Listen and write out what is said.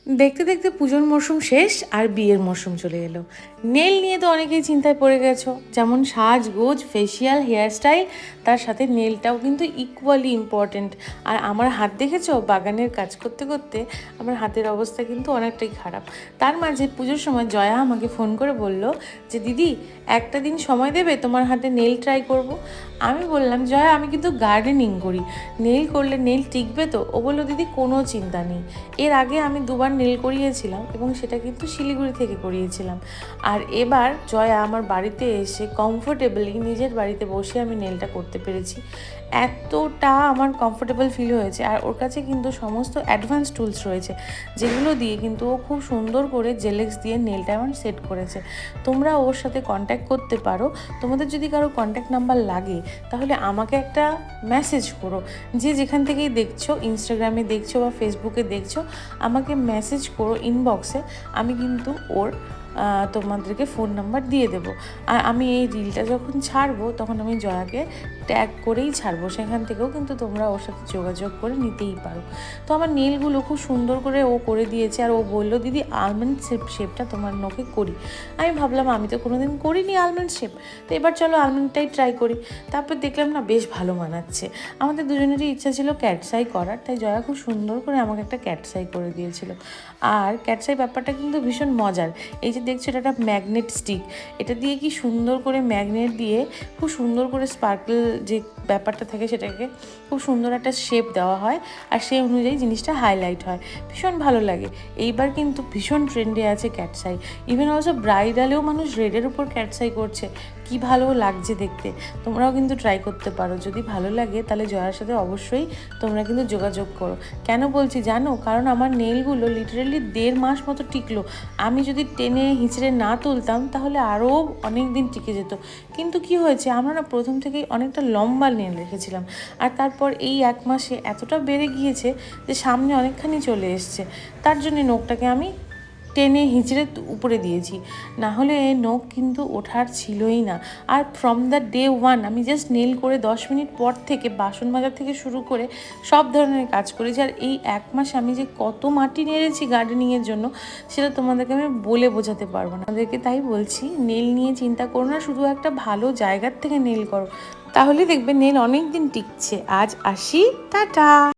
দেখতে দেখতে পুজোর মরশুম শেষ আর বিয়ের মরশুম চলে এলো। নেল নিয়ে তো অনেকেই চিন্তায় পড়ে গেছো, যেমন সাজগোজ, ফেসিয়াল, হেয়ারস্টাইল, তার সাথে নেলটাও কিন্তু ইকুয়ালি ইম্পর্টেন্ট। আর আমার হাত দেখেছো, বাগানের কাজ করতে করতে আমার হাতের অবস্থা কিন্তু অনেকটাই খারাপ। তার মাঝে পুজোর সময় জয়া আমাকে ফোন করে বলল যে দিদি, একটা দিন সময় দেবে, তোমার হাতে নেল ট্রাই করব। আমি বললাম জয়া, আমি কিন্তু গার্ডেনিং করি, নেল করলে নেল টিকবে তো? ও বললো দিদি কোনো চিন্তা নেই। এর আগে আমি দুবার নেল করিয়েছিলাম এবং সেটা কিন্তু শিলিগুড়ি থেকে করিয়েছিলাম। আর এবার জয়া আমার বাড়িতে এসে কমফোর্টেবলি নিজের বাড়িতে বসে আমি নেলটা করতে পেরেছি। এতটা আমার কমফোর্টেবল ফিল হয়েছে। আর ওর কাছে কিন্তু সমস্ত অ্যাডভান্স টুলস রয়েছে, যেগুলো দিয়ে কিন্তু ও খুব সুন্দর করে জেলেক্স দিয়ে নেলটা আমার সেট করেছে। তোমরা ওর সাথে কন্ট্যাক্ট করতে পারো। তোমাদের যদি কারো কন্ট্যাক্ট নাম্বার লাগে তাহলে আমাকে একটা মেসেজ করো। যে যেখান থেকেই দেখছো, ইনস্টাগ্রামে দেখছো বা ফেসবুকে দেখছো, আমাকে মেসেজ করো ইনবক্সে। আমি কিন্তু ওর তোমাদেরকে ফোন নাম্বার দিয়ে দেবো। আর আমি এই রিলটা যখন ছাড়বো তখন আমি জয়াকে ট্যাগ করেই ছাড়বো, সেখান থেকেও কিন্তু তোমরা ওর সাথে যোগাযোগ করে নিতেই পারো। তো আমার নেলগুলো খুব সুন্দর করে ও করে দিয়েছে। আর ও বললো দিদি আলমন্ড শেপটা তোমার নখে করি। আমি ভাবলাম আমি তো কোনোদিন করিনি আলমন্ড শেপ, তো এবার চলো আলমন্ডটাই ট্রাই করি। তারপর দেখলাম না, বেশ ভালো মানাচ্ছে। আমাদের দুজনেরই ইচ্ছা ছিল ক্যাটসাই করার, তাই জয়া খুব সুন্দর করে আমাকে একটা ক্যাটসাই করে দিয়েছিল। আর ক্যাটসাই ব্যাপারটা কিন্তু ভীষণ মজার। এই যে দেখছো, এটা একটা ম্যাগনেট স্টিক, এটা দিয়ে কি সুন্দর করে ম্যাগনেট দিয়ে খুব সুন্দর করে স্পার্কল যে ব্যাপারটা থাকে সেটাকে খুব সুন্দর একটা শেপ দেওয়া হয়, আর সেই অনুযায়ী জিনিসটা হাইলাইট হয়, ভীষণ ভালো লাগে। এইবার কিন্তু ভীষণ ট্রেন্ডে আছে ক্যাটসাই। ইভেন অলসো ব্রাইডালেও মানুষ রেডের উপর ক্যাটসাই করছে, কি ভালো লাগছে দেখতে। তোমরাও কিন্তু ট্রাই করতে পারো, যদি ভালো লাগে তাহলে জয়ার সাথে অবশ্যই তোমরা কিন্তু যোগাযোগ করো। কেন বলছি জানো? কারণ আমার নেলগুলো লিটারেলি 1.5 মাস মতো টিকলো। আমি যদি টেনে হিঁচড়ে না তুলতাম তাহলে আরও অনেক দিন টিকে যেত। কিন্তু কি হয়েছে, আমরা না প্রথম থেকেই অনেকটা লম্বা নেল রেখেছিলাম, আর তারপর এই 1 মাসে এতটা বেড়ে গিয়েছে যে সামনে অনেকখানি চলে এসছে। তার জন্য নখটাকে আমি টেনে হিঁচড়ে উপরে দিয়েছি, না হলে নখ কিন্তু ওঠার ছিলই না। Are from the day one আমি জাস্ট নেল করে 10 মিনিট পর থেকে বাসন মাজা থেকে শুরু করে সব ধরনের কাজ করেছি। আর এই 1 মাস আমি যে কত মাটি নেড়েছি গার্ডেনিংয়ের জন্য, সেটা তোমাদেরকে আমি বলে বোঝাতে পারবো না। আমাদেরকে তাই বলছি, নেল নিয়ে চিন্তা করো না, শুধু একটা ভালো জায়গার থেকে নেল করো, তাহলে দেখবে নেল অনেক দিন টিকছে। আজ আসি, টাটা।